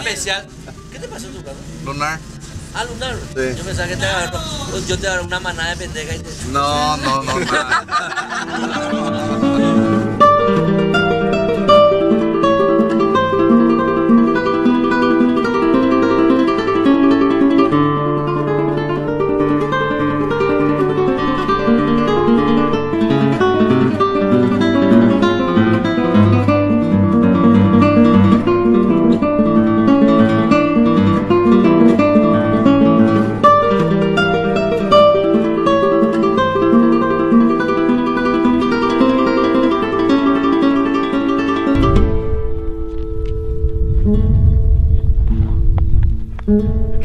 Especial. ¿Qué te pasó en tu carro? Lunar. Ah, lunar. Sí. Yo pensaba que yo te agarré una manada de pendeja y te... No, nada.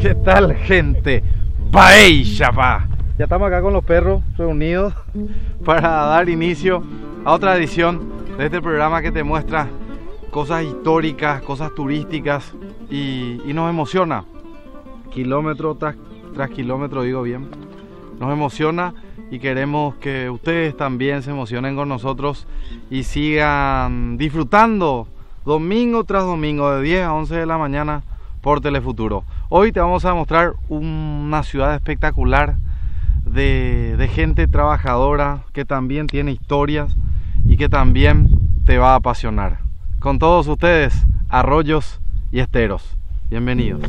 ¿Qué tal, gente? ¡Baishapa! Ya estamos acá con los perros reunidos para dar inicio a otra edición de este programa que te muestra cosas históricas, cosas turísticas y nos emociona. Kilómetro tras kilómetro, digo bien. Nos emociona y queremos que ustedes también se emocionen con nosotros y sigan disfrutando domingo tras domingo de 10 a 11 de la mañana por Telefuturo. Hoy te vamos a mostrar una ciudad espectacular de gente trabajadora que también tiene historias y que también te va a apasionar. Con todos ustedes, Arroyos y Esteros. Bienvenidos.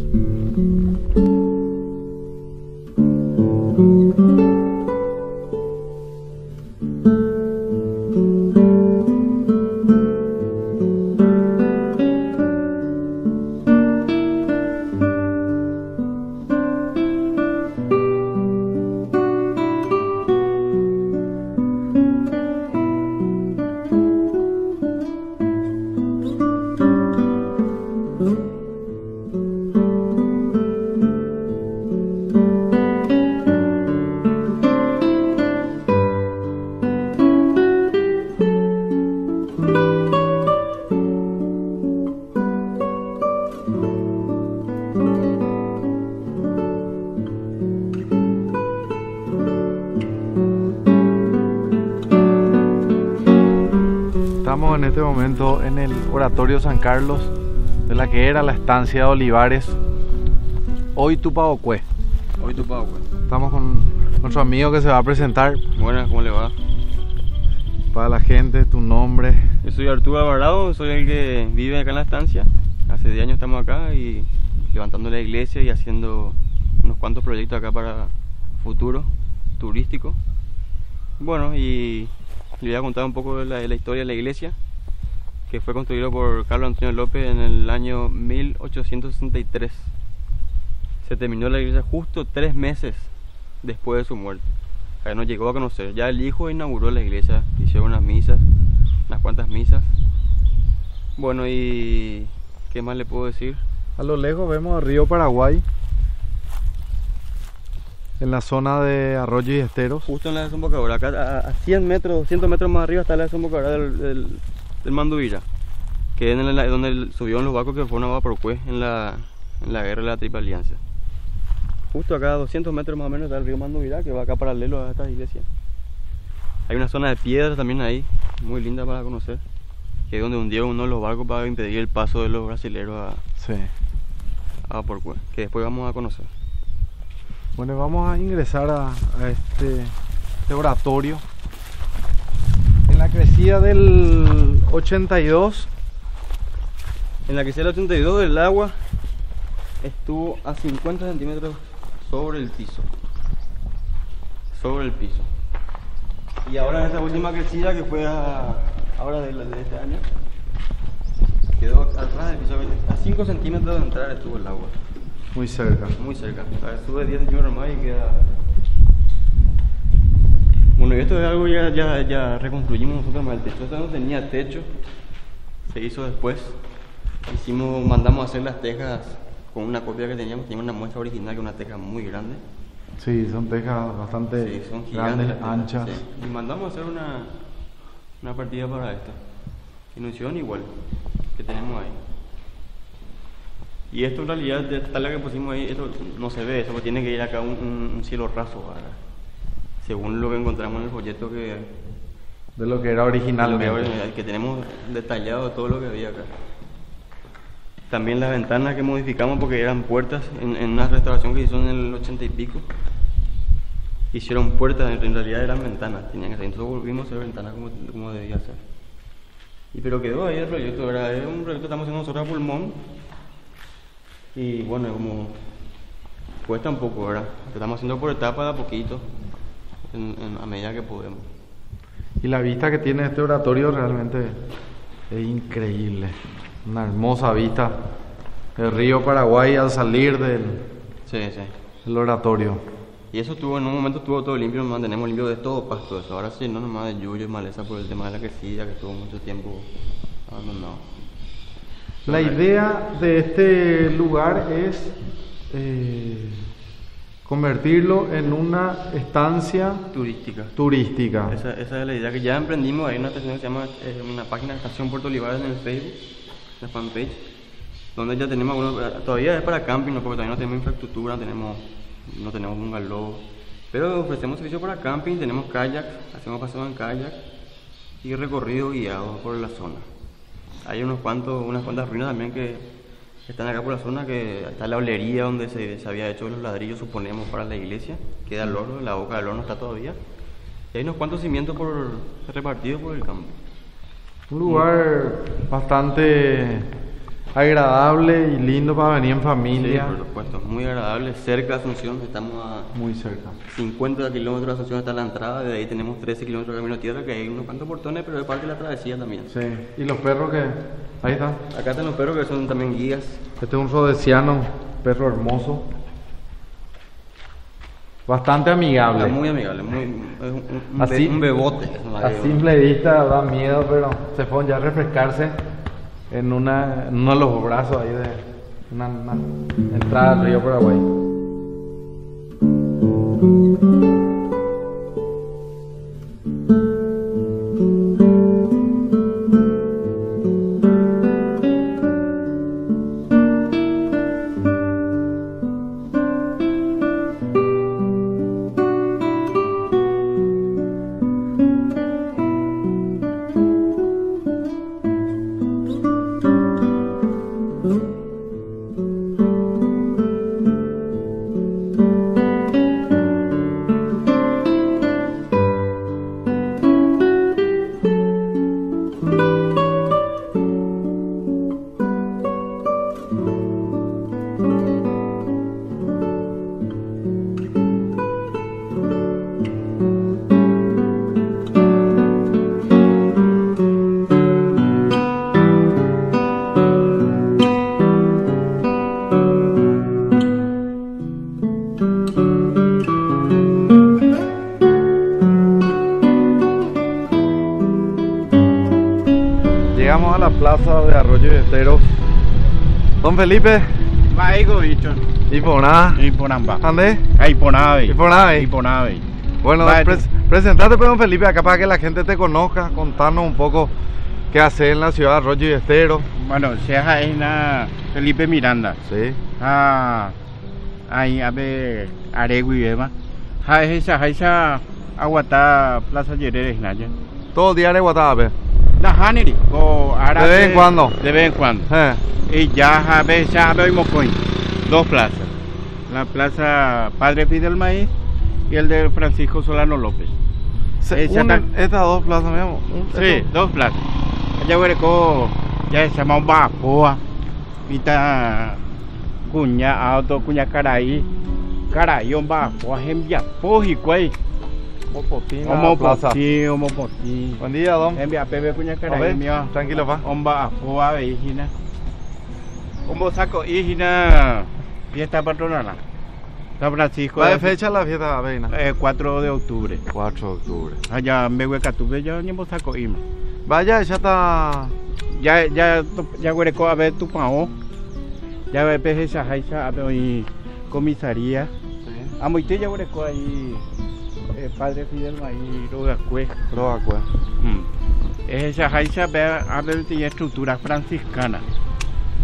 Estamos en este momento en el Oratorio San Carlos de la que era la estancia de Olivares, hoy Tupaocue. Estamos con nuestro amigo que se va a presentar. Buenas, ¿cómo le va? Para la gente, tu nombre. Yo soy Arturo Alvarado, soy el que vive acá en la estancia. Hace 10 años estamos acá y levantando la iglesia y haciendo unos cuantos proyectos acá para futuro turístico. Bueno, y le voy a contar un poco de la historia de la iglesia, que fue construido por Carlos Antonio López en el año 1863. Se terminó la iglesia justo 3 meses después de su muerte. Acá no llegó a conocer. Ya el hijo inauguró la iglesia, hicieron unas misas, unas cuantas misas. Bueno, y ¿qué más le puedo decir? A lo lejos vemos el río Paraguay, en la zona de Arroyos y Esteros. Justo en la desembocadura, acá a 100 metros, 200 metros más arriba está la desembocadura del Manduvira, que es donde subieron los barcos que fueron a Vaporcue en la guerra de la Triple Alianza. Justo acá a 200 metros más o menos está el río Manduvira, que va acá paralelo a esta iglesia. Hay una zona de piedras también ahí, muy linda para conocer, que es donde hundieron uno de los barcos para impedir el paso de los brasileros a Vaporcue, que después vamos a conocer. Bueno, vamos a ingresar a este oratorio. En la crecida del 82. En la crecida del 82 el agua estuvo a 50 centímetros sobre el piso. Sobre el piso. Y ahora en esta última crecida que fue ahora de este año, quedó atrás del piso, a 5 centímetros de entrar estuvo el agua. Muy cerca. Muy cerca. O sea, sube 10 centímetros más y queda... Bueno, y esto es algo ya reconstruimos nosotros más el techo. Esto no tenía techo, se hizo después. Mandamos a hacer las tejas con una copia que teníamos una muestra original que es una teja muy grande. Sí, son tejas bastante Sí, son grandes, gigantes, anchas. sí. Y mandamos a hacer una partida para esto. Y nos hicieron igual que tenemos ahí. Y esto en realidad, tal la que pusimos ahí, esto no se ve, eso tiene que ir acá un cielo raso, ¿verdad? Según lo que encontramos en el folleto De lo que era originalmente. que tenemos detallado todo lo que había acá. También las ventanas que modificamos porque eran puertas en una restauración que hizo en el 80 y pico. Hicieron puertas, en realidad eran ventanas, tenían que ser. Entonces volvimos a hacer ventanas como debía ser. Pero quedó ahí el proyecto, ¿verdad? Es un proyecto que estamos haciendo nosotros a pulmón. Y bueno, como cuesta un poco, ¿verdad? Lo estamos haciendo por etapas, de a poquito, a medida que podemos. Y la vista que tiene este oratorio realmente es increíble. Una hermosa vista del río Paraguay al salir del oratorio. Y eso en un momento estuvo todo limpio, mantenemos limpio de todo pasto eso. Ahora sí, no nomás de yuyo y maleza por el tema de la crecida que estuvo mucho tiempo abandonado. La idea de este lugar es convertirlo en una estancia turística. Esa es la idea que ya emprendimos. Hay una estación que se llama, una página Estación Puerto Olivares en el Facebook, la fanpage, donde ya tenemos todavía es para camping, porque todavía no tenemos infraestructura, no tenemos bungalow, pero ofrecemos servicio para camping, tenemos kayak, hacemos paseos en kayak y recorrido guiado por la zona. Hay unas cuantas ruinas también que están acá por la zona, que está la olería donde se había hecho los ladrillos, suponemos, para la iglesia, queda el horno, la boca del horno está todavía, y hay unos cuantos cimientos repartidos por el campo. Un lugar bastante agradable y lindo para venir en familia. Sí, por supuesto, muy agradable, cerca de Asunción, estamos muy cerca. 50 kilómetros de Asunción hasta la entrada, de ahí tenemos 13 kilómetros de camino a tierra, que hay unos cuantos portones, pero es parte de la travesía también. Sí, y los perros que... ahí están. Acá están los perros que son también guías. Este es un rodesiano, perro hermoso. Bastante amigable. Muy amigable, un bebote. A simple vista da miedo, pero se pueden ya refrescarse en uno de los brazos ahí de una entrada al río Paraguay. Llegamos a la plaza de Arroyo y Esteros. Don Felipe. Maigo dicho. Iponá. Iponamba. ¿Dónde? Iponave. Iponave. Iponave. Bueno, presentate pues, don Felipe, acá para que la gente te conozca, contarnos un poco qué hace en la ciudad de Arroyo y Esteros. Bueno, se es Felipe Miranda. Sí. Ahí a ver Aregui Eva. Esa aguata Plaza Llereres Naya. Todo diario Guatape. La Haneri. De vez en cuando. De vez en cuando. Y ya a veces Mocoy. Dos plazas. La plaza Padre Fidel Maíz y el de Francisco Solano López. Estas dos plazas, mismo. Sí, dos plazas. Allá hueco ya se llama Bacoa. Vita Cuña Auto, Cuña Caraí. Caray, homba, envia, y cuey. Homopoti. Buen día, don. Envia, pepe, puña, A caray, ver, mío. tranquilo, pa. Homba, apoa, hijina. Hombo saco, hijina, fiesta patronal. San Francisco. ¿Cuál es fecha la fiesta, Reina? 4 de octubre. 4 de octubre. Allá en Behuecatube, ya ni saco, ima. Vaya, ya está. Ya huereco a ver tu pao. Ya ve peje esa a ver comisaría. A Moite ya huereco ahí padre Fidel ahí Rogacue. Rogacue. Esa jaiza ve a ver tiene estructura franciscana.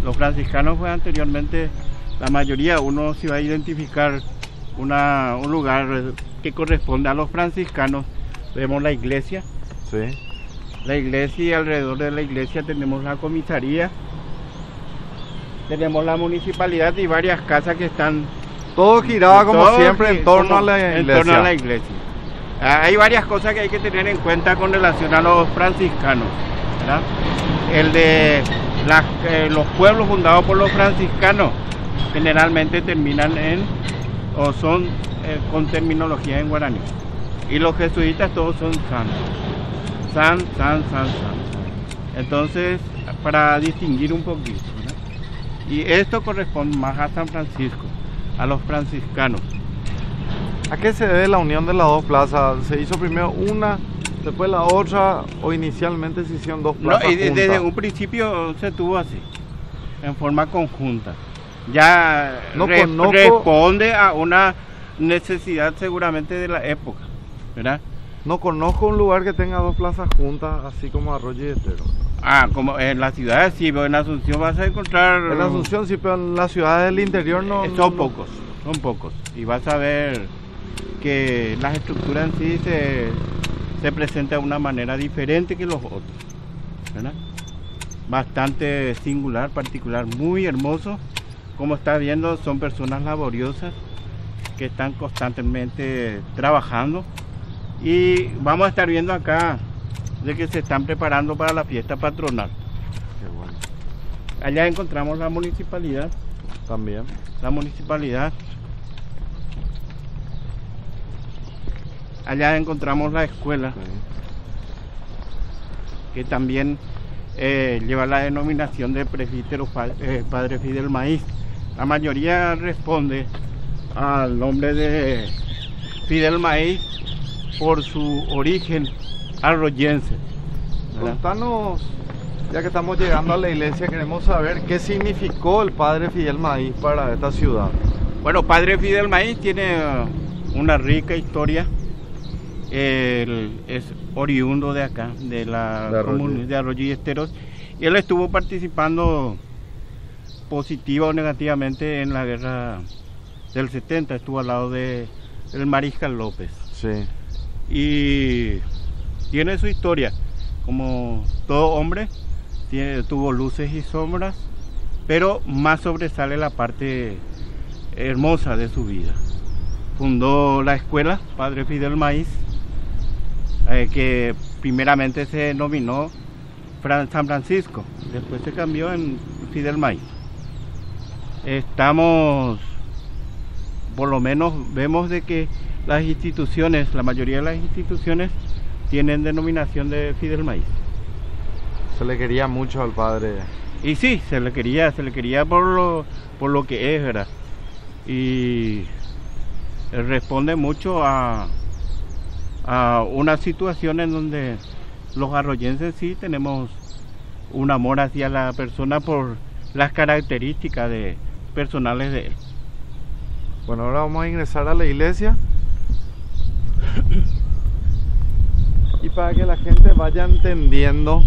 Los franciscanos fue anteriormente la mayoría uno se va a identificar un lugar que corresponde a los franciscanos. Vemos la iglesia. Sí. La iglesia y alrededor de la iglesia tenemos la comisaría, tenemos la municipalidad y varias casas que están... Todo giraba como siempre en torno a la iglesia. En torno a la iglesia. Hay varias cosas que hay que tener en cuenta con relación a los franciscanos, ¿verdad? El de los pueblos fundados por los franciscanos generalmente terminan en o son con terminología en guaraní. Y los jesuitas todos son san. Entonces, para distinguir un poquito, ¿verdad? Y esto corresponde más a San Francisco, a los franciscanos. ¿A qué se debe la unión de las dos plazas? ¿Se hizo primero una, después la otra, o inicialmente se hicieron dos plazas No, y desde juntas? un principio se tuvo así, en forma conjunta. Ya No responde a una necesidad seguramente de la época, ¿verdad? No conozco un lugar que tenga dos plazas juntas, así como Arroyo y Estero. Como en la ciudad sí, pero en Asunción vas a encontrar... En Asunción sí, pero en las ciudades del interior no... Son pocos. Y vas a ver que las estructuras en sí se presentan de una manera diferente que los otros, ¿verdad? Bastante singular, particular, muy hermoso. Como estás viendo, son personas laboriosas que están constantemente trabajando. Y vamos a estar viendo acá de que se están preparando para la fiesta patronal. Qué bueno. Allá encontramos la municipalidad. También. La municipalidad. Allá encontramos la escuela, Sí. que también lleva la denominación de presbítero Padre Fidel Maíz. La mayoría responde al nombre de Fidel Maíz por su origen arroyense, ¿verdad? Contanos, ya que estamos llegando a la iglesia, queremos saber qué significó el padre Fidel Maíz para esta ciudad. Bueno, Padre Fidel Maíz tiene una rica historia. Él es oriundo de acá, de la comunidad de Arroyo y Esteros, y él estuvo participando positiva o negativamente en la guerra del 70, estuvo al lado del Mariscal López. Sí. Y tiene su historia, como todo hombre, tuvo luces y sombras, pero más sobresale la parte hermosa de su vida. Fundó la escuela Padre Fidel Maíz, que primeramente se denominó San Francisco, después se cambió en Fidel Maíz. Por lo menos vemos de que las instituciones, la mayoría de las instituciones tienen denominación de Fidel Maíz. Se le quería mucho al padre. Y sí, se le quería por lo que es, ¿verdad? Y responde mucho a una situación en donde los arroyenses sí tenemos un amor hacia la persona por las características personales de él. Bueno, ahora vamos a ingresar a la iglesia. Y para que la gente vaya entendiendo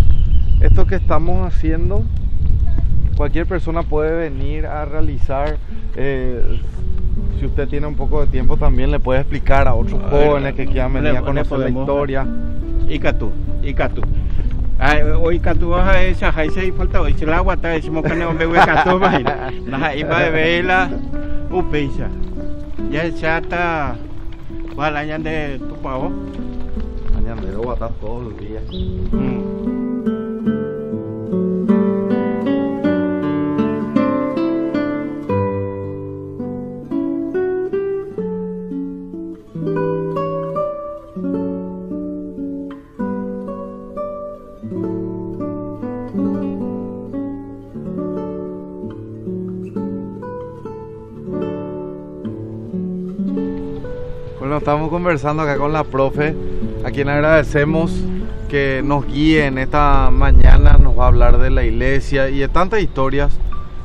esto que estamos haciendo, cualquier persona puede venir a realizar. Si usted tiene un poco de tiempo, también le puede explicar a otros jóvenes que quieran venir a conocer la historia. Ikatu. Hoy Ikatu vas a esa jaisa y falta hoy se la aguanta decimos que no me voy a Ikatu imagina. La iba de vela upeisa. Ya chata balañan de tu pavo. Mañanero va a estar todos los días. Bueno, estamos conversando acá con la profe, a quien agradecemos que nos guíe en esta mañana, nos va a hablar de la iglesia y de tantas historias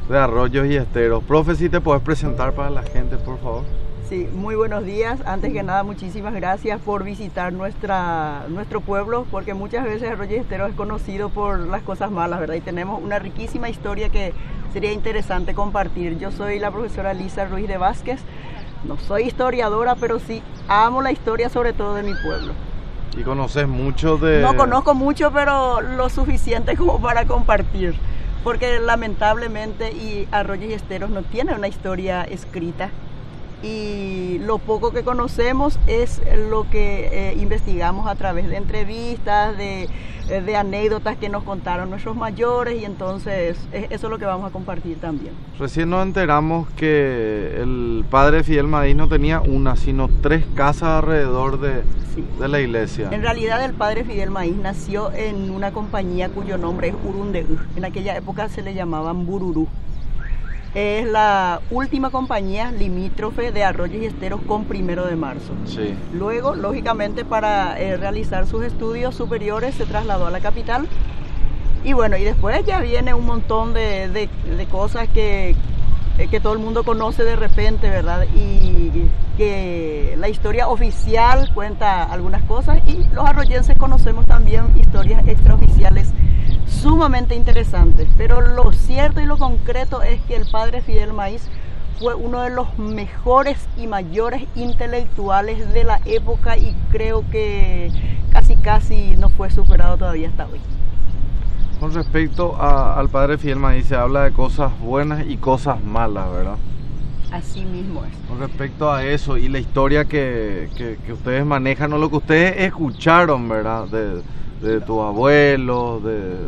de Arroyos y Esteros. Profe, si te puedes presentar para la gente, por favor. Sí, muy buenos días. Antes que nada, muchísimas gracias por visitar nuestro pueblo, porque muchas veces Arroyos y Esteros es conocido por las cosas malas, ¿verdad? Y tenemos una riquísima historia que sería interesante compartir. Yo soy la profesora Lisa Ruiz de Vázquez. No soy historiadora, pero sí amo la historia, sobre todo de mi pueblo. ¿Y conoces mucho de...? No conozco mucho, pero lo suficiente como para compartir. Porque lamentablemente Arroyos y Esteros no tiene una historia escrita. Y lo poco que conocemos es lo que investigamos a través de entrevistas, de anécdotas que nos contaron nuestros mayores, y entonces eso es lo que vamos a compartir también. Recién nos enteramos que el padre Fidel Maíz no tenía una, sino 3 casas alrededor de la iglesia. En realidad el padre Fidel Maíz nació en una compañía cuyo nombre es Urundeú. En aquella época se le llamaban Bururú. Es la última compañía limítrofe de Arroyos y Esteros con 1 de marzo. Sí. Luego, lógicamente, para realizar sus estudios superiores se trasladó a la capital. Y bueno, y después ya viene un montón de cosas que todo el mundo conoce de repente, ¿verdad? Y que la historia oficial cuenta algunas cosas, y los arroyenses conocemos también historias extraoficiales sumamente interesantes, pero lo cierto y lo concreto es que el padre Fidel Maíz fue uno de los mejores y mayores intelectuales de la época, y creo que casi no fue superado todavía hasta hoy. Con respecto al padre Fidel Maíz, se habla de cosas buenas y cosas malas, ¿verdad? Así mismo es. Con respecto a eso y la historia que ustedes manejan, o lo que ustedes escucharon, ¿verdad? De tu abuelo,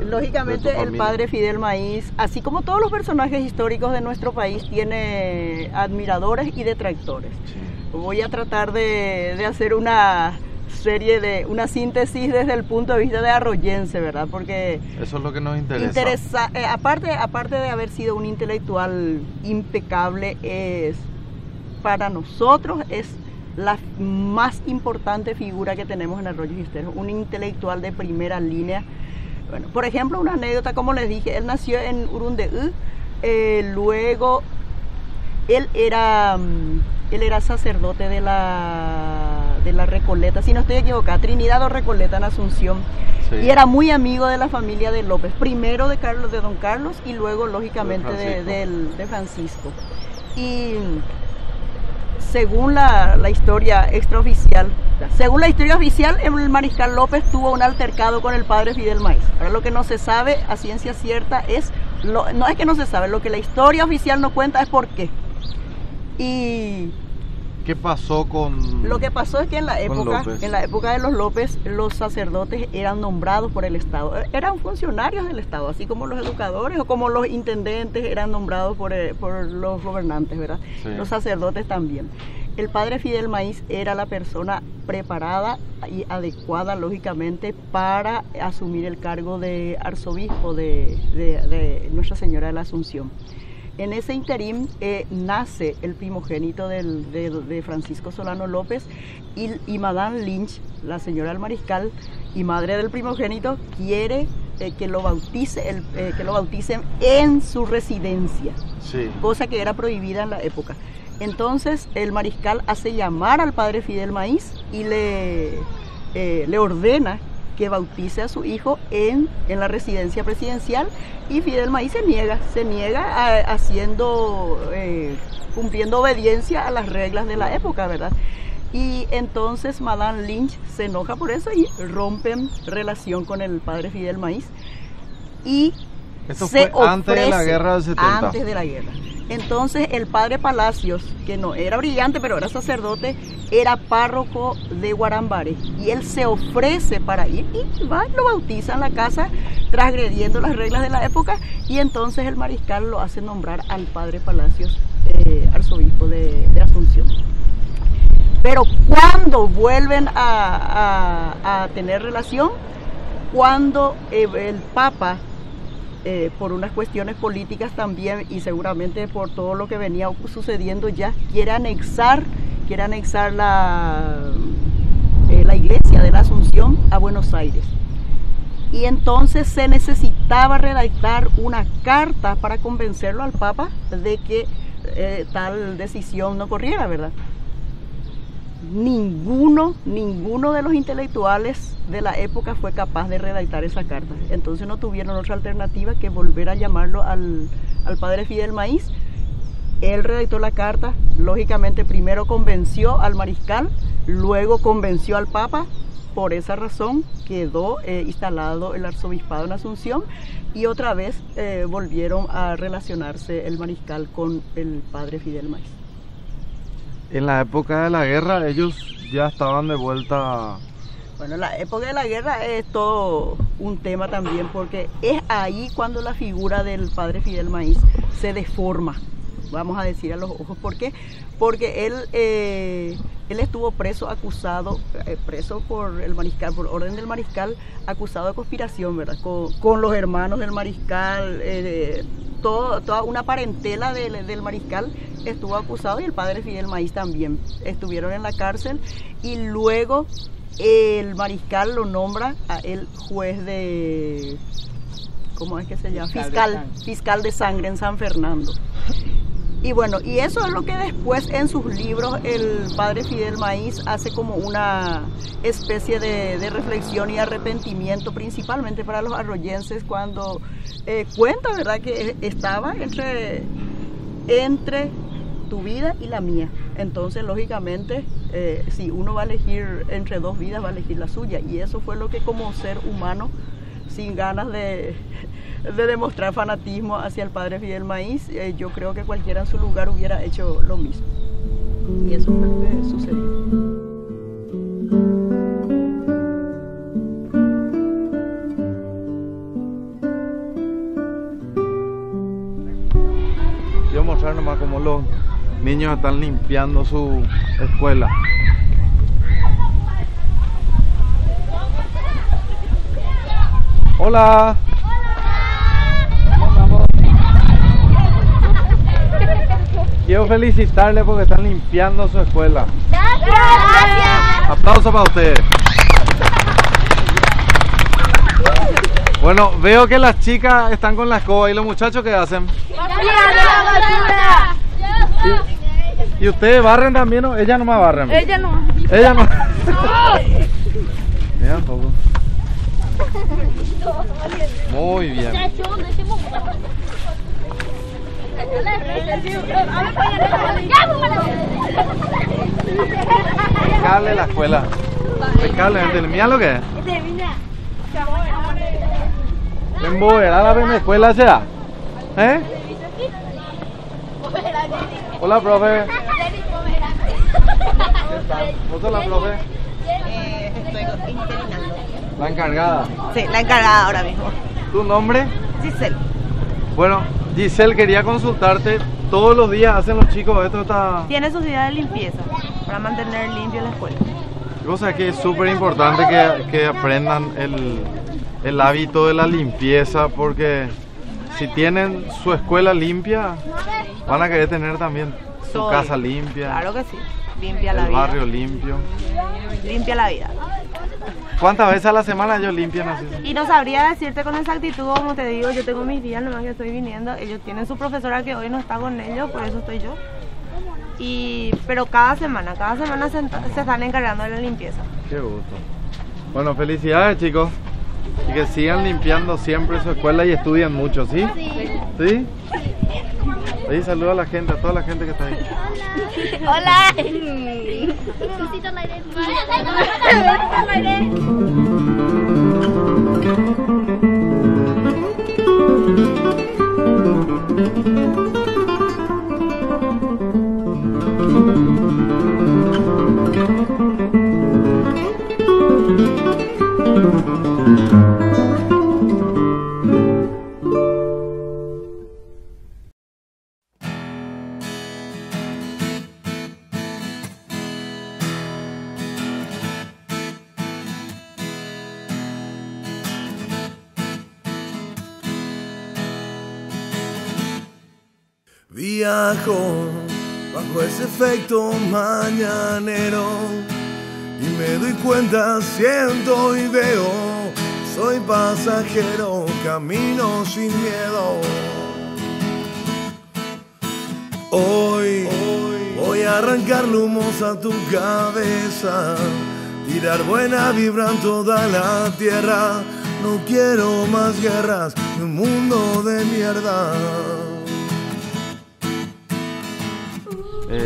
Lógicamente, de el padre Fidel Maíz, así como todos los personajes históricos de nuestro país, tiene admiradores y detractores. Sí. Voy a tratar de hacer una síntesis desde el punto de vista de arroyense, ¿verdad? Porque eso es lo que nos interesa. Aparte de haber sido un intelectual impecable, para nosotros es la más importante figura que tenemos en Arroyos y Esteros, un intelectual de primera línea. Bueno, por ejemplo, una anécdota, como les dije, él nació en Urundeú, luego él era sacerdote de la Recoleta, si no estoy equivocada, Trinidad o Recoleta en Asunción. Sí. Y era muy amigo de la familia de López, primero de don Carlos y luego lógicamente de Francisco. Y según la historia extraoficial, el mariscal López tuvo un altercado con el padre Fidel Maíz. Ahora, lo que no se sabe a ciencia cierta no es que no se sabe, lo que la historia oficial no cuenta es por qué. Y ¿qué pasó con...? Lo que pasó es que en la época de los López, los sacerdotes eran nombrados por el Estado, eran funcionarios del Estado, así como los educadores o como los intendentes eran nombrados por los gobernantes, ¿verdad? Sí. Los sacerdotes también. El padre Fidel Maíz era la persona preparada y adecuada, lógicamente, para asumir el cargo de arzobispo de Nuestra Señora de la Asunción. En ese interín nace el primogénito de Francisco Solano López, y Madame Lynch, la señora del mariscal y madre del primogénito, quiere que lo bauticen en su residencia, sí, cosa que era prohibida en la época. Entonces el mariscal hace llamar al padre Fidel Maíz y le ordena que bautice a su hijo en la residencia presidencial, y Fidel Maíz se niega cumpliendo obediencia a las reglas de la época, ¿verdad? Y entonces Madame Lynch se enoja por eso y rompen relación con el padre Fidel Maíz. Y esto fue antes de la guerra del 70. Antes de la guerra. Entonces el padre Palacios, que no era brillante, pero era sacerdote, era párroco de Guarambare, y él se ofrece para ir y va y lo bautiza en la casa, transgrediendo las reglas de la época, y entonces el mariscal lo hace nombrar al padre Palacios arzobispo de Asunción. Pero cuando vuelven a tener relación, cuando el Papa, por unas cuestiones políticas también y seguramente por todo lo que venía sucediendo ya, quiere quiere anexar la iglesia de la Asunción a Buenos Aires. Y entonces se necesitaba redactar una carta para convencerlo al Papa de que tal decisión no corriera, ¿verdad? Ninguno de los intelectuales de la época fue capaz de redactar esa carta. Entonces no tuvieron otra alternativa que volver a llamarlo al padre Fidel Maíz. Él redactó la carta, lógicamente primero convenció al mariscal, luego convenció al Papa. Por esa razón quedó instalado el arzobispado en Asunción y otra vez volvieron a relacionarse el mariscal con el padre Fidel Maíz. En la época de la guerra ellos ya estaban de vuelta. Bueno, la época de la guerra es todo un tema también, porque es ahí cuando la figura del padre Fidel Maíz se deforma, vamos a decir a los ojos. ¿Por qué? Porque él estuvo preso por el mariscal, por orden del mariscal, acusado de conspiración, ¿verdad? Con los hermanos del mariscal, toda una parentela del mariscal estuvo acusado, y el padre Fidel Maíz también. Estuvieron en la cárcel y luego el mariscal lo nombra a él juez de, ¿cómo es que se llama? Fiscal de sangre en San Fernando. Y bueno, y eso es lo que después en sus libros el padre Fidel Maíz hace como una especie de reflexión y arrepentimiento, principalmente para los arroyenses, cuando cuenta, ¿verdad?, que estaba entre tu vida y la mía. Entonces, lógicamente, si uno va a elegir entre dos vidas, va a elegir la suya. Y eso fue lo que, como ser humano, sin ganas de demostrar fanatismo hacia el padre Fidel Maíz, yo creo que cualquiera en su lugar hubiera hecho lo mismo. Y eso fue lo que sucedió. Quiero mostrar nomás cómo los niños están limpiando su escuela. Hola. Quiero felicitarles porque están limpiando su escuela. Gracias. Aplauso para ustedes. Bueno, veo que las chicas están con la escoba y los muchachos, ¿qué hacen? ¿Y ustedes barren también o ella no me barren? Ella no. Ella no. Mira un poco. Muy bien. Impecable la escuela. Impecable, gente. Mira lo que es. ¿Emboderada la escuela ya? ¿Eh? Hola, profe. ¿Qué tal? ¿Vos sos la profe? Estoy interinando. La encargada. Sí, la encargada ahora mismo. ¿Tu nombre? Giselle. Bueno, Giselle, quería consultarte. Todos los días hacen los chicos esto. Tiene sus días de limpieza para mantener limpio la escuela. O sea que es súper importante que aprendan el hábito de la limpieza, porque si tienen su escuela limpia, van a querer tener también su casa limpia. Claro que sí, limpia la vida. El barrio limpio. Limpia la vida. ¿Cuántas veces a la semana ellos limpian así? Y no sabría decirte con exactitud, como te digo, yo tengo mis días nomás que estoy viniendo. Ellos tienen su profesora que hoy no está con ellos, por eso estoy yo. Pero cada semana se están encargando de la limpieza. Qué gusto. Bueno, felicidades, chicos. Y que sigan limpiando siempre su escuela y estudien mucho, ¿sí? ¿Sí? Ahí saluda a la gente, a toda la gente que está ahí. Hola. Viajo bajo ese efecto mañanero. Y me doy cuenta, siento y veo, soy pasajero, camino sin miedo. Hoy voy a arrancar humos a tu cabeza, tirar buena vibra en toda la tierra. No quiero más guerras ni un mundo de mierda.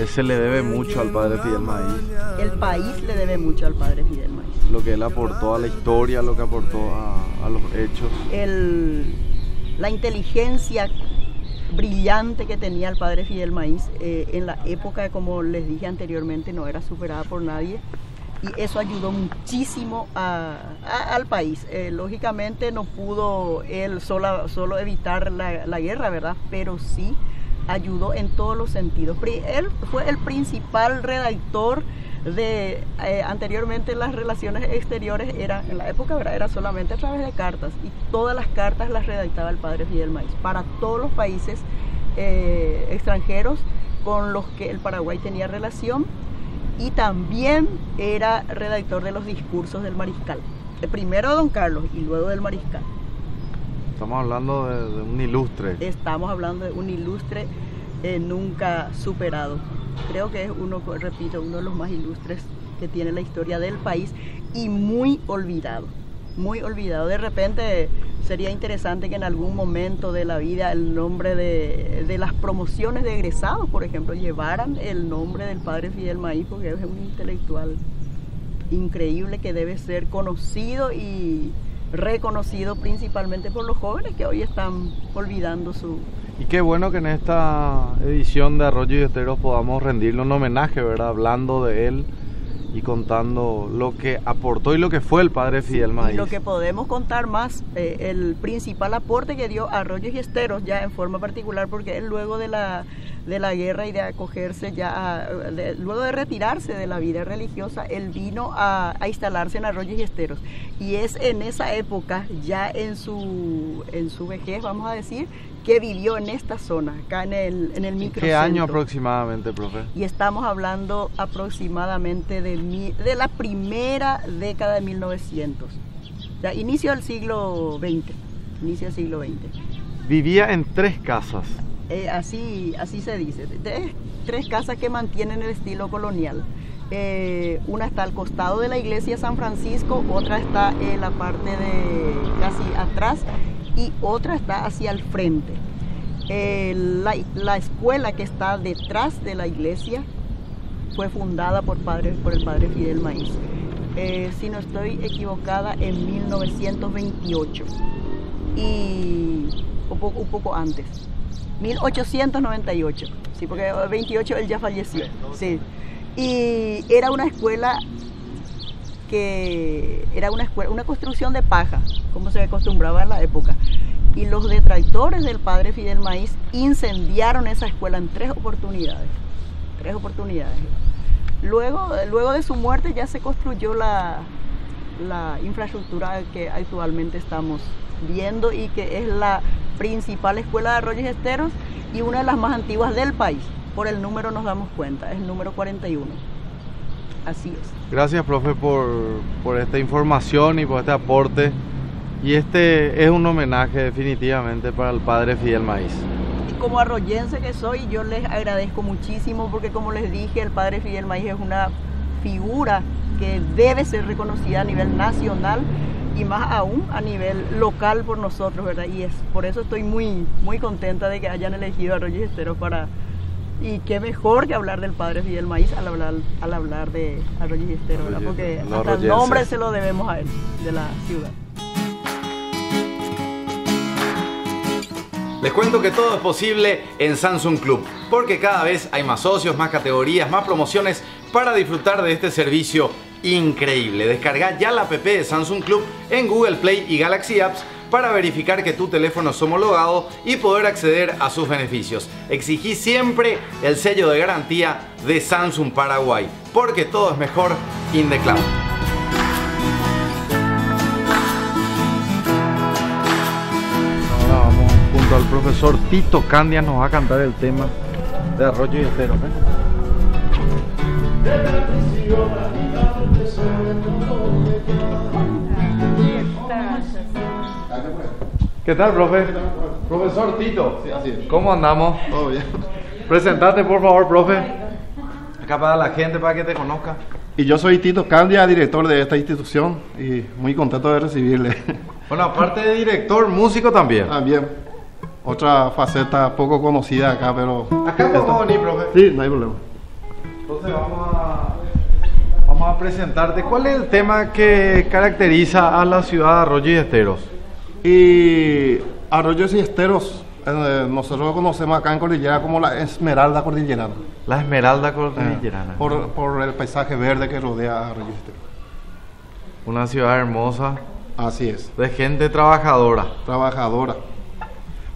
Se le debe mucho al padre Fidel Maíz. El país le debe mucho al padre Fidel Maíz. Lo que él aportó a la historia, lo que aportó a los hechos. La inteligencia brillante que tenía el padre Fidel Maíz en la época, como les dije anteriormente, no era superada por nadie. Y eso ayudó muchísimo al país. Lógicamente no pudo él solo evitar la guerra, ¿verdad? Pero sí ayudó en todos los sentidos. Él fue el principal redactor de anteriormente las relaciones exteriores en la época, ¿verdad? Era solamente a través de cartas, y todas las cartas las redactaba el padre Fidel Maíz para todos los países extranjeros con los que el Paraguay tenía relación, y también era redactor de los discursos del mariscal, primero de don Carlos y luego del mariscal. Estamos hablando de un ilustre. Estamos hablando de un ilustre nunca superado. Creo que es uno de los más ilustres que tiene la historia del país, y muy olvidado. Muy olvidado. De repente sería interesante que en algún momento de la vida el nombre de las promociones de egresados, por ejemplo, llevaran el nombre del padre Fidel Maíz, porque es un intelectual increíble que debe ser conocido y reconocido principalmente por los jóvenes que hoy están olvidando su... Y qué bueno que en esta edición de Arroyos y Esteros podamos rendirle un homenaje, ¿verdad? Hablando de él y contando lo que aportó y lo que fue el padre Fidel Maíz. Y lo que podemos contar más, el principal aporte que dio a Arroyos y Esteros, ya en forma particular, porque él luego de la guerra y de acogerse luego de retirarse de la vida religiosa, él vino a instalarse en Arroyos y Esteros. Y es en esa época, ya en su vejez, vamos a decir, que vivió en esta zona, acá en el microcentro. ¿Qué año aproximadamente, profe? Y estamos hablando aproximadamente de la primera década de 1900, o sea, inicio del siglo XX. Vivía en 3 casas. Así se dice, tres casas que mantienen el estilo colonial. Una está al costado de la iglesia San Francisco, otra está en la parte de casi atrás, y otra está hacia el frente. La escuela que está detrás de la iglesia fue fundada por el padre Fidel Maíz, si no estoy equivocada, en 1928, y un poco antes, 1898, sí, porque 28 él ya falleció, sí. Y era una escuela una construcción de paja, como se acostumbraba en la época. Y los detractores del padre Fidel Maíz incendiaron esa escuela en 3 oportunidades. Luego de su muerte ya se construyó la infraestructura que actualmente estamos viendo, y que es la principal escuela de Arroyos y Esteros y una de las más antiguas del país. Por el número nos damos cuenta, es el número 41. Así es. Gracias, profe, por esta información y por este aporte. Y este es un homenaje definitivamente para el padre Fidel Maíz. Y como arroyense que soy, yo les agradezco muchísimo, porque como les dije, el padre Fidel Maíz es una figura que debe ser reconocida a nivel nacional y más aún a nivel local por nosotros, ¿verdad? Y por eso estoy muy, muy contenta de que hayan elegido a Arroyos y Esteros para... Y qué mejor que hablar del padre Fidel Maíz al hablar de Arroyos y Esteros, ¿verdad? Porque hasta el nombre se lo debemos a él, de la ciudad. Les cuento que todo es posible en Samsung Club, porque cada vez hay más socios, más categorías, más promociones para disfrutar de este servicio increíble. Descarga ya la app de Samsung Club en Google Play y Galaxy Apps para verificar que tu teléfono es homologado y poder acceder a sus beneficios. Exigí siempre el sello de garantía de Samsung Paraguay, porque todo es mejor in the cloud. Ahora vamos junto al profesor Tito Candia, nos va a cantar el tema de Arroyos y Esteros. ¿Qué tal, profe? Profesor Tito. Sí, así es. ¿Cómo andamos? Todo bien. Presentate, por favor, profe. Acá para la gente, para que te conozca. Y yo soy Tito Candia, director de esta institución, y muy contento de recibirle. Bueno, aparte de director, músico también. También. Otra faceta poco conocida acá, pero... Acá podemos venir, profe. Sí, no hay problema. Entonces vamos a presentarte. ¿Cuál es el tema que caracteriza a la ciudad de Arroyo y Esteros? Y Arroyos y Esteros, nosotros lo conocemos acá en Cordillera como la Esmeralda Cordillerana. La Esmeralda Cordillerana. Por el paisaje verde que rodea Arroyos y Esteros. Una ciudad hermosa. Así es. De gente trabajadora. Trabajadora.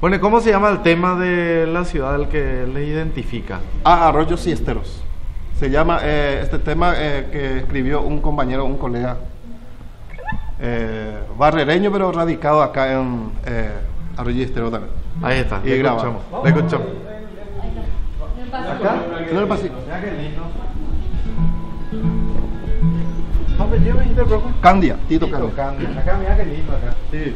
Bueno, ¿y cómo se llama el tema de la ciudad el que le identifica? Arroyos y Esteros. Se llama este tema que escribió un compañero, un colega barrereño, pero radicado acá en Arroyo y Esteros también. Ahí está, y le grabamos. Le escuchamos. ¿Acá? En el pasillo. Mira qué lindo. ¿Dónde lleva profe? Candia, Tito Candia. Acá, mira qué lindo acá. Sí.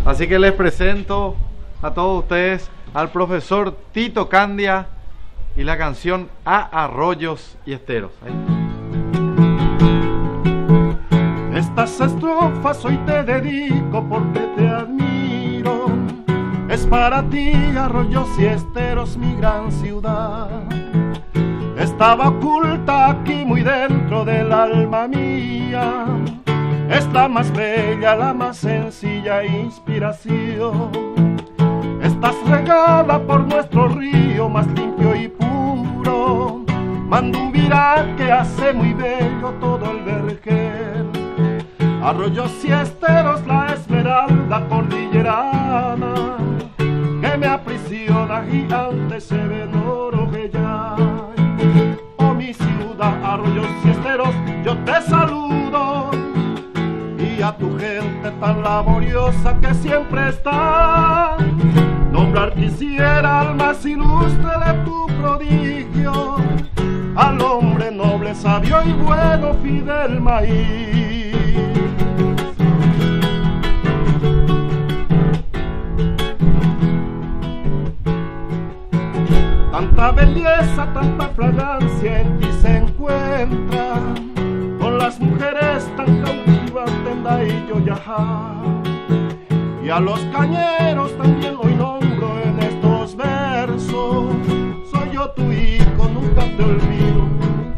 Así que les presento a todos ustedes al profesor Tito Candia y la canción A Arroyos y Esteros. Ahí. Estas estrofas hoy te dedico porque te admiro. Es para ti, Arroyos y Esteros, mi gran ciudad. Estaba oculta aquí muy dentro del alma mía. Es la más bella, la más sencilla inspiración. Estás regada por nuestro río más limpio y puro. Mandubirá que hace muy bello todo el vergel. Arroyos y Esteros, la Esmeralda Cordillerana, que me aprisiona gigante se ve en Orogellay. Oh mi ciudad, Arroyos y Esteros, yo te saludo, y a tu gente tan laboriosa que siempre está. Nombrar quisiera al más ilustre de tu prodigio, al hombre noble, sabio y bueno, Fidel Maíz. Tanta belleza, tanta fragancia en ti se encuentra, con las mujeres tan cautivas Tenda y Yoyajá. Y a los cañeros también hoy nombro en estos versos. Soy yo tu hijo, nunca te olvido,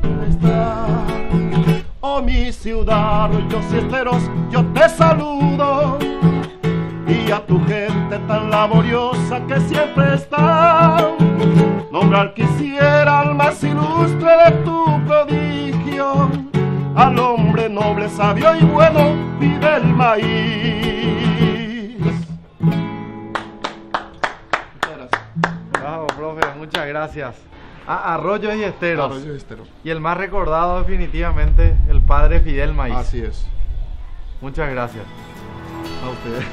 ¿dónde estás? Oh mi ciudad, Arroyos y Esteros, yo te saludo, y a tu gente tan laboriosa que siempre está. Nombrar quisiera al más ilustre de tu prodigio, al hombre noble, sabio y bueno, Fidel Maíz. Muchas gracias. Bravo, profe, muchas gracias. Arroyos y Esteros. Arroyos y Esteros. Y el más recordado definitivamente, el padre Fidel Maíz. Así es. Muchas gracias. A ustedes.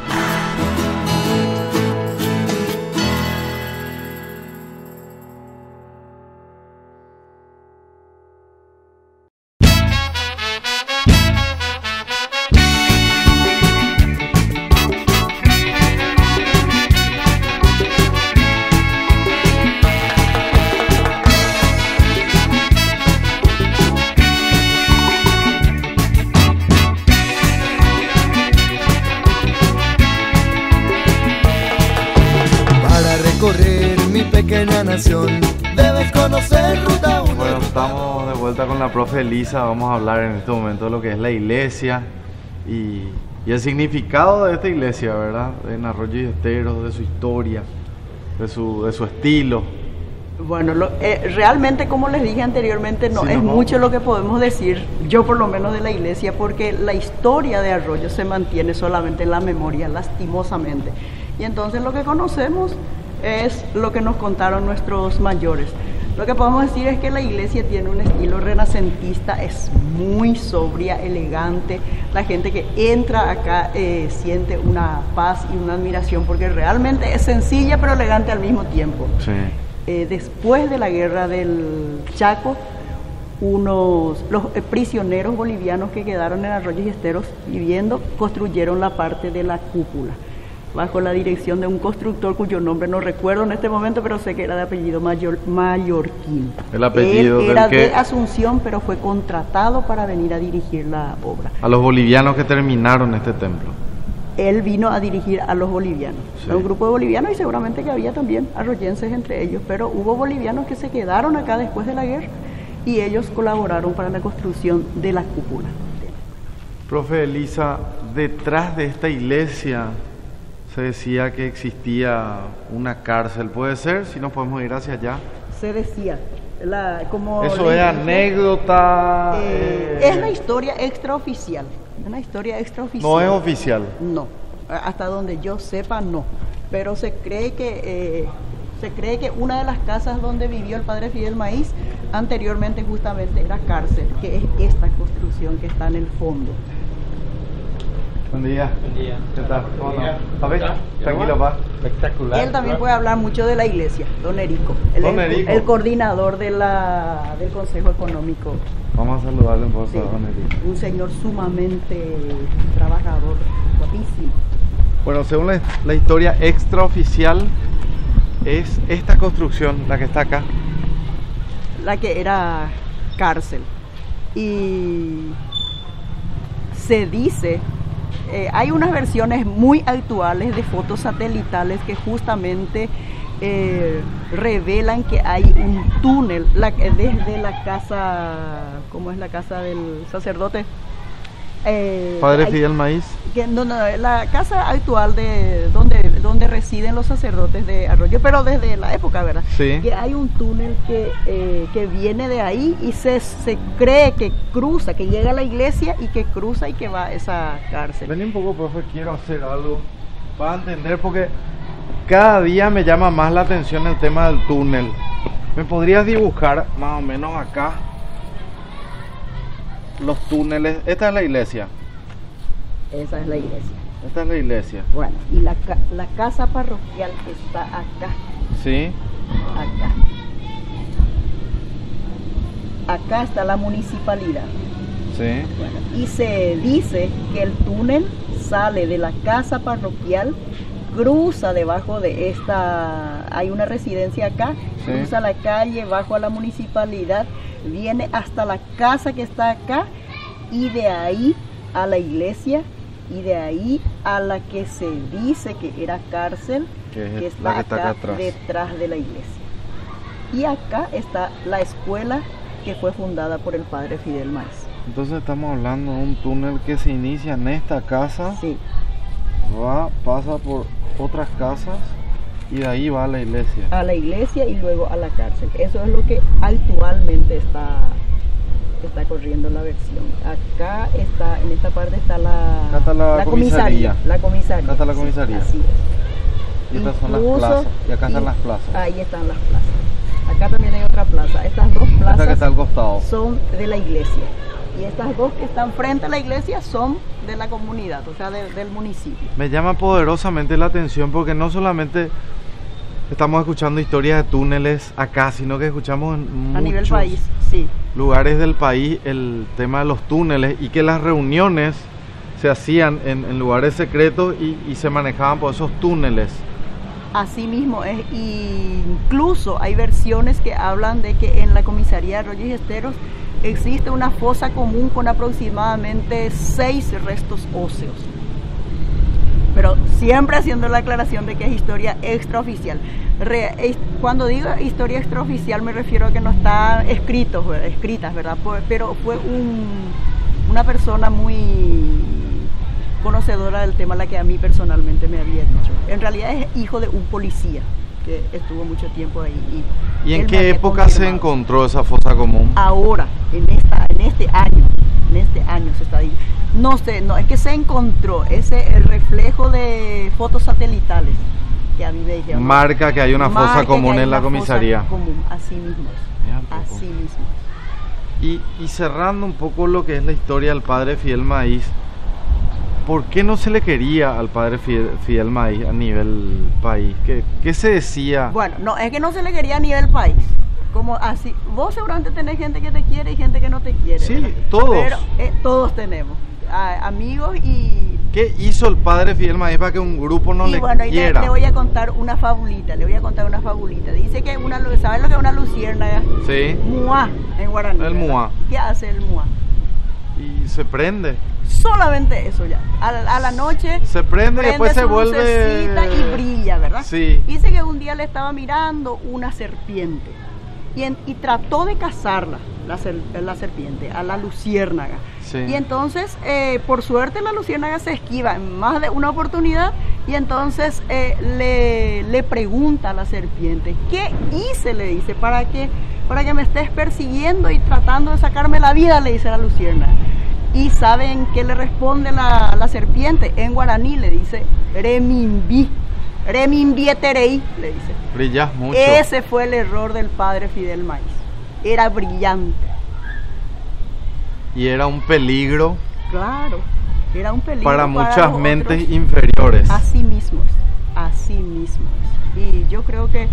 nación, debes conocer Ruta 1. Bueno, estamos de vuelta con la profe Elisa. Vamos a hablar en este momento de lo que es la iglesia y el significado de esta iglesia, ¿verdad? En Arroyo y Esteros, de su historia, de su estilo. Bueno, realmente, como les dije anteriormente, no es mucho lo que podemos decir, yo por lo menos, de la iglesia, porque la historia de Arroyo se mantiene solamente en la memoria, lastimosamente. Y entonces lo que conocemos es lo que nos contaron nuestros mayores. Lo que podemos decir es que la iglesia tiene un estilo renacentista, es muy sobria, elegante. La gente que entra acá siente una paz y una admiración, porque realmente es sencilla pero elegante al mismo tiempo. Sí. después de la guerra del Chaco, los prisioneros bolivianos que quedaron en Arroyos y Esteros viviendo construyeron la parte de la cúpula bajo la dirección de un constructor cuyo nombre no recuerdo en este momento, pero sé que era de apellido mallorquín. El apellido Él era del que... de Asunción, pero fue contratado para venir a dirigir la obra. A los bolivianos que terminaron este templo. Él vino a dirigir a los bolivianos, Sí. a un grupo de bolivianos, y seguramente que había también arroyenses entre ellos, pero hubo bolivianos que se quedaron acá después de la guerra y ellos colaboraron para la construcción de la cúpula. Profe Elisa, detrás de esta iglesia se decía que existía una cárcel. ¿Puede ser? Si nos podemos ir hacia allá. Se decía, como Eso es anécdota. es una historia extraoficial. Una historia extraoficial. No es oficial. No, hasta donde yo sepa no. Pero se cree que una de las casas donde vivió el padre Fidel Maíz anteriormente justamente era cárcel, que es esta construcción que está en el fondo. Buen día. Buen día. ¿Qué tal? ¿Cómo no? A ver, tranquilo, pa. Espectacular. Él también puede hablar mucho de la iglesia, don Erico. Él Don es Erico. el coordinador del Consejo Económico. Vamos a saludarle un poco Sí, a don Erico. un señor sumamente trabajador, guapísimo. Bueno, según la historia extraoficial, es esta construcción, la que está acá. La que era cárcel. Y se dice, hay unas versiones muy actuales de fotos satelitales que justamente revelan que hay un túnel desde la casa, ¿cómo es la casa del sacerdote? Padre Fidel Maíz. La casa actual de donde residen los sacerdotes de Arroyo, pero desde la época, ¿verdad? Sí. Que hay un túnel que viene de ahí y se cree que cruza, que llega a la iglesia y que cruza y que va a esa cárcel. Vení un poco, profe, quiero hacer algo para entender, porque cada día me llama más la atención el tema del túnel. ¿Me podrías dibujar más o menos acá los túneles? Esta es la iglesia. Esa es la iglesia. Esta es la iglesia. Bueno, y la casa parroquial está acá. Sí. Acá. Acá está la municipalidad. Sí. Bueno, y se dice que el túnel sale de la casa parroquial, cruza debajo de esta, hay una residencia acá, Sí. cruza la calle bajo a la municipalidad, viene hasta la casa que está acá y de ahí a la iglesia y de ahí a la que se dice que era cárcel, Que que es está la que está acá acá atrás. detrás de la iglesia. Y acá está la escuela que fue fundada por el padre Fidel Maíz. Entonces estamos hablando de un túnel que se inicia en esta casa, Sí. pasa por otras casas y de ahí va a la iglesia. A la iglesia y luego a la cárcel. Eso es lo que actualmente está corriendo la versión. Acá está, en esta parte está Acá está la comisaría. La comisaría. Acá está la sí, comisaría. así es. Y estas son las Incluso- plazas. Y acá están las plazas. Ahí están las plazas. Acá también hay otra plaza. Estas dos Esta que plazas está al costado. son de la iglesia. Y estas dos que están frente a la iglesia son de la comunidad, o sea, del municipio. Me llama poderosamente la atención porque no solamente estamos escuchando historias de túneles acá, sino que escuchamos en A nivel muchos país, sí. lugares del país el tema de los túneles y que las reuniones se hacían en lugares secretos y se manejaban por esos túneles. Así mismo es, y incluso hay versiones que hablan de que en la comisaría de Arroyos y Esteros existe una fosa común con aproximadamente 6 restos óseos. Pero siempre haciendo la aclaración de que es historia extraoficial. Cuando digo historia extraoficial me refiero a que no están escritas, ¿verdad? Pero fue una persona muy conocedora del tema, la que a mí personalmente me había dicho. En realidad es hijo de un policía que estuvo mucho tiempo ahí. ¿Y en él me qué había época se confirmado. encontró esa fosa común? Ahora, en este año se está ahí. No sé, no, es que se encontró el reflejo de fotos satelitales que a mí me dijeron. Marca que hay una fosa Marca que común hay en la una fosa comisaría. común, así mismo. Ya, un poco. Así mismo. Y cerrando un poco lo que es la historia del padre Fidel Maíz, ¿por qué no se le quería al padre Fidel Maíz a nivel país? ¿Qué se decía? Bueno, no, es que no se le quería a nivel país. Como así, vos seguramente tenés gente que te quiere y gente que no te quiere. Sí, ¿verdad? todos. Pero todos tenemos amigos y... ¿Qué hizo el padre Fidel Maíz para que un grupo no le bueno, quiera? Le voy a contar una fabulita, Dice que ¿sabes lo que es una luciérnaga? Sí. Muá, en guaraní. El muá. ¿Qué hace el muá? Y se prende. Solamente eso ya. A la noche se prende y después se vuelve y brilla, ¿verdad? Sí. Dice que un día le estaba mirando una serpiente y trató de cazarla, la serpiente, a la luciérnaga. Sí. Y entonces, por suerte, la luciérnaga se esquiva en más de una oportunidad y entonces le pregunta a la serpiente, ¿qué hice? Le dice, para que me estés persiguiendo y tratando de sacarme la vida, le dice a la luciérnaga. Y ¿saben qué le responde la serpiente? En guaraní le dice, Remimbieterei, le dice. Brillas mucho. Ese fue el error del padre Fidel Maíz. Era brillante. Y era un peligro. Claro, era un peligro para muchas mentes otros. Inferiores. Así mismos. Y yo creo que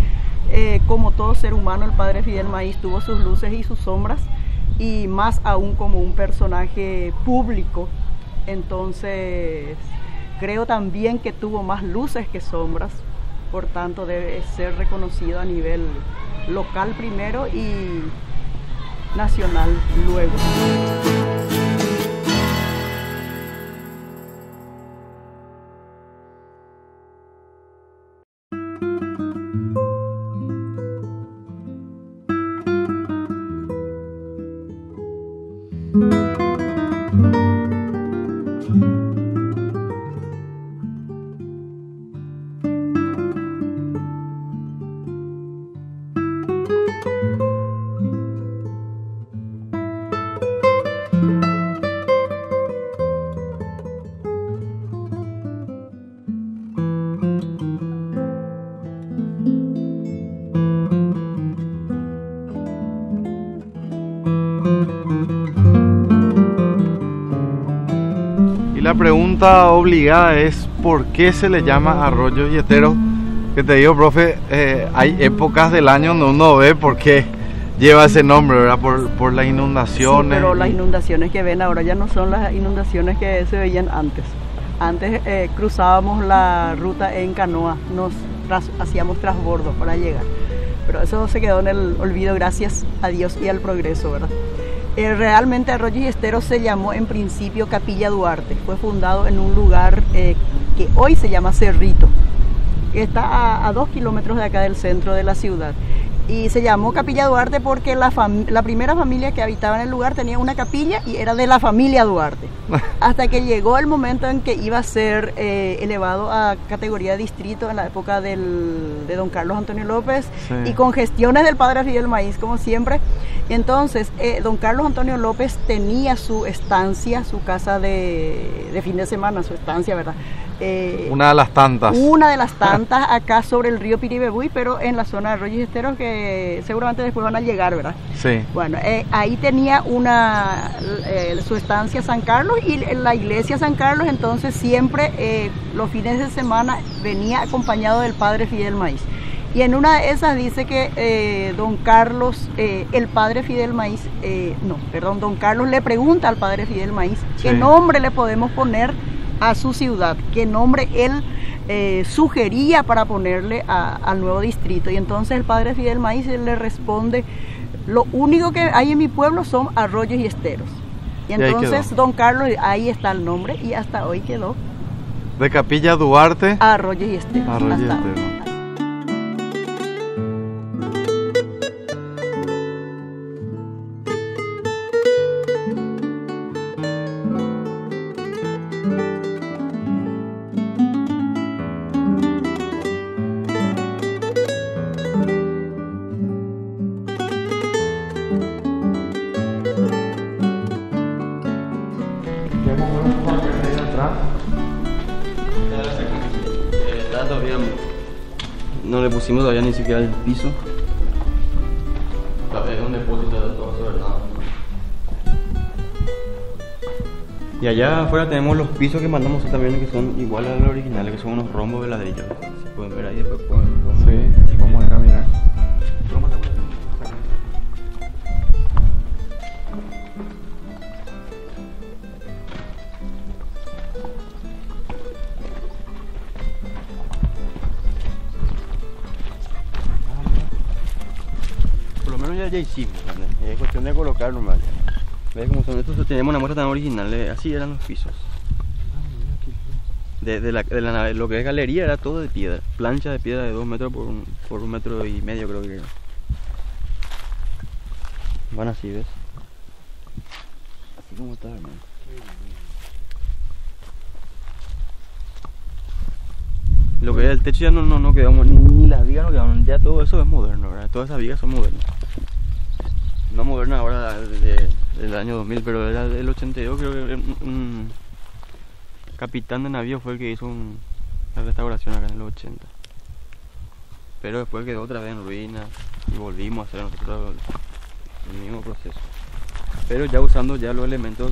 como todo ser humano, el padre Fidel Maíz tuvo sus luces y sus sombras, y más aún como un personaje público. Entonces creo también que tuvo más luces que sombras, por tanto debe ser reconocido a nivel local primero y nacional luego. La pregunta obligada es ¿por qué se le llama arroyos y esteros? Que te digo, profe, hay épocas del año donde uno ve por qué lleva ese nombre, ¿verdad? Por las inundaciones. Sí, pero las inundaciones que ven ahora ya no son las inundaciones que se veían antes. Antes cruzábamos la ruta en canoa, hacíamos transbordo para llegar. Pero eso se quedó en el olvido gracias a Dios y al progreso, ¿verdad? Realmente Arroyos y Esteros se llamó en principio Capilla Duarte. Fue fundado en un lugar que hoy se llama Cerrito, que está a 2 kilómetros de acá del centro de la ciudad. Y se llamó Capilla Duarte porque la primera familia que habitaba en el lugar tenía una capilla y era de la familia Duarte. Hasta que llegó el momento en que iba a ser elevado a categoría de distrito en la época de don Carlos Antonio López, sí. Y con gestiones del padre Fidel Maíz, como siempre. Entonces, don Carlos Antonio López tenía su estancia, su casa de fin de semana, su estancia, ¿verdad? Una de las tantas. Una de las tantas acá sobre el río Piribebuy, pero en la zona de Arroyos y Esteros, que seguramente después van a llegar, ¿verdad? Sí. Bueno, ahí tenía su estancia San Carlos y la iglesia San Carlos, entonces siempre los fines de semana venía acompañado del padre Fidel Maíz. Y en una de esas dice que don Carlos, el padre Fidel Maíz, don Carlos le pregunta al padre Fidel Maíz, sí, qué nombre le podemos poner a su ciudad, qué nombre él sugería para ponerle al nuevo distrito. Y entonces el padre Fidel Maíz le responde, lo único que hay en mi pueblo son arroyos y esteros. Y entonces don Carlos, ahí está el nombre y hasta hoy quedó. De Capilla Duarte a Arroyos y Esteros. Arroyos y Esteros. No le pusimos todavía ni siquiera el piso. Es un depósito de todo, ¿verdad? Y allá afuera tenemos los pisos que mandamos también, que son iguales a los originales, que son unos rombos de ladrillo. Si pueden ver ahí, después podemos... Sí, vamos a ir a mirar. Por lo menos ya hicimos, ¿verdad? Es cuestión de colocar nomás. ¿Ves cómo son estos? Tenemos una muestra tan original, así eran los pisos. Lo que es galería era todo de piedra, plancha de piedra de 2 metros por 1,5 metros creo que era. Van así, ¿ves? Así como está, hermano. Lo que es el techo ya no quedamos, ni las vigas no quedaron, ya todo eso es moderno, ¿verdad? Todas esas vigas son modernas. No modernas ahora del año 2000, pero era del 82, creo que un capitán de navío fue el que hizo la restauración acá en los 80. Pero después quedó otra vez en ruinas y volvimos a hacer nosotros el mismo proceso. Pero ya usando ya los elementos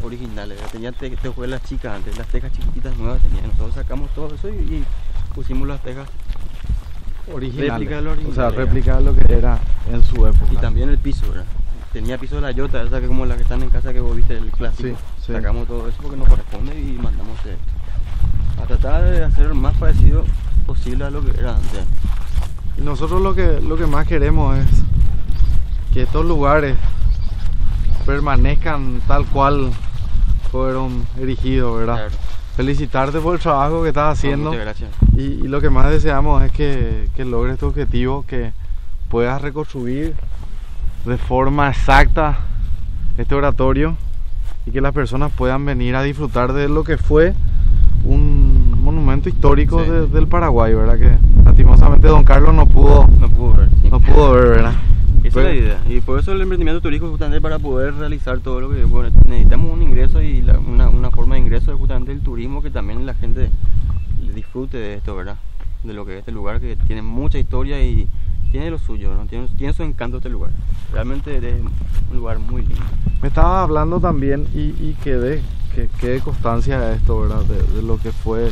originales. Tenía tejuelas chicas antes, las tejas chiquititas nuevas tenía. Nosotros sacamos todo eso y pusimos las tejas originales. O sea, réplica de lo que era en su época. Y también el piso, ¿verdad? Tenía piso de la Yota, esa que como las que están en casa que vos viste, el clásico. Sí, sí. Sacamos todo eso porque nos corresponde y mandamos esto. A tratar de hacer lo más parecido posible a lo que era antes. Y nosotros lo que más queremos es que estos lugares permanezcan tal cual fueron erigidos, ¿verdad? Claro. Felicitarte por el trabajo que estás haciendo. Muchas gracias. Y lo que más deseamos es que logres tu objetivo, que puedas reconstruir de forma exacta este oratorio y que las personas puedan venir a disfrutar de lo que fue un monumento histórico del Paraguay, ¿verdad? Que lastimosamente don Carlos no pudo ver, sí. No pudo ver, ¿verdad? Esa es la idea, y por eso el emprendimiento turístico justamente para poder realizar todo lo que necesitamos un ingreso y una forma de ingreso es justamente el turismo, que también la gente disfrute de esto, ¿verdad? De lo que es este lugar, que tiene mucha historia y tiene lo suyo, ¿no? Tiene su encanto este lugar. Realmente es un lugar muy lindo. Me estabas hablando también y quede constancia de esto, ¿verdad? De lo que fue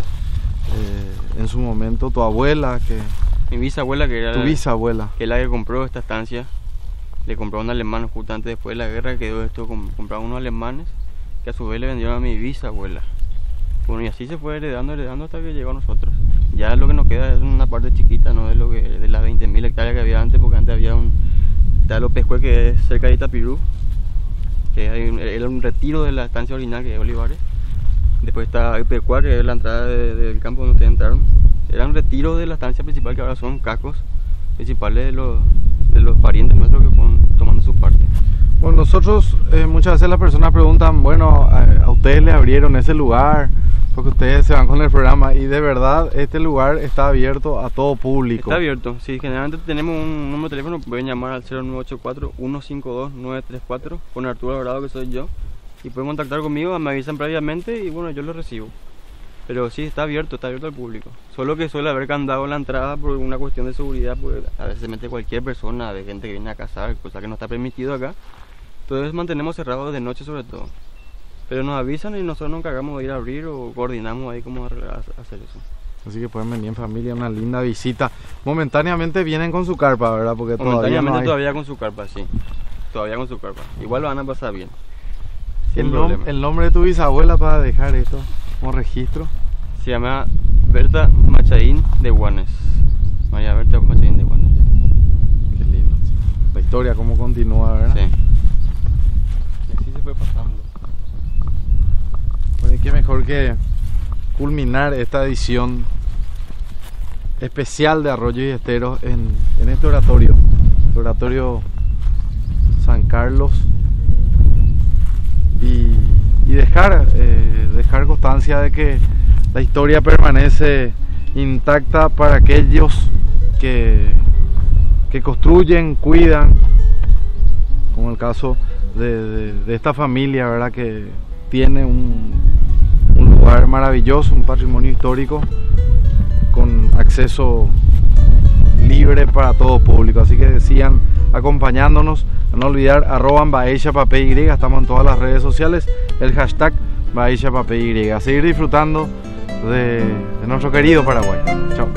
en su momento tu abuela, mi bisabuela, que era tu bisabuela, que es la que compró esta estancia. Le compró a un alemán justamente después de la guerra, quedó esto, compraron unos alemanes que a su vez le vendieron a mi bisabuela. Bueno, y así se fue heredando hasta que llegó a nosotros. Ya lo que nos queda es una parte chiquita, ¿no? De las 20.000 hectáreas que había antes, porque antes había está López Pescuez, que es cerca de Itapirú, que era un retiro de la estancia original, que es Olivares. Después está el Pecuá, que es la entrada del campo donde ustedes entraron. Era un retiro de la estancia principal, que ahora son cascos principales de los parientes nuestros que fueron tomando su parte. Bueno, nosotros muchas veces las personas preguntan, bueno, a ustedes le abrieron ese lugar porque ustedes se van con el programa, y de verdad este lugar está abierto a todo público. Está abierto, sí, generalmente tenemos un número de teléfono, pueden llamar al 0984-152-934 con Arturo Alvarado, que soy yo, y pueden contactar conmigo, me avisan previamente y bueno, yo lo recibo. Pero sí, está abierto al público. Solo que suele haber candado en la entrada por una cuestión de seguridad, porque a veces se mete cualquier persona, hay gente que viene a cazar, cosa que no está permitido acá. Entonces mantenemos cerrados de noche sobre todo. Pero nos avisan y nosotros nos encargamos de ir a abrir o coordinamos ahí cómo hacer eso. Así que pueden venir en familia, una linda visita. Momentáneamente vienen con su carpa, ¿verdad? Porque todavía con su carpa, sí. Todavía con su carpa. Igual lo van a pasar bien. El nombre de tu bisabuela para dejar esto como registro. Se llama Berta Machaín de Guanes. María Berta Machaín de Guanes. Qué lindo. La historia cómo continúa, ¿verdad? Sí. Y así se fue pasando. Bueno, y qué mejor que culminar esta edición especial de Arroyos y Esteros en este oratorio. El oratorio San Carlos. Y dejar constancia de que la historia permanece intacta para aquellos que construyen, cuidan, como el caso de esta familia, ¿verdad? Que tiene un lugar maravilloso, un patrimonio histórico con acceso libre para todo público. Así que sigan acompañándonos. No olvidar @BaellaPapY, estamos en todas las redes sociales, el hashtag BaellaPapY. A seguir disfrutando de nuestro querido Paraguay. Chao.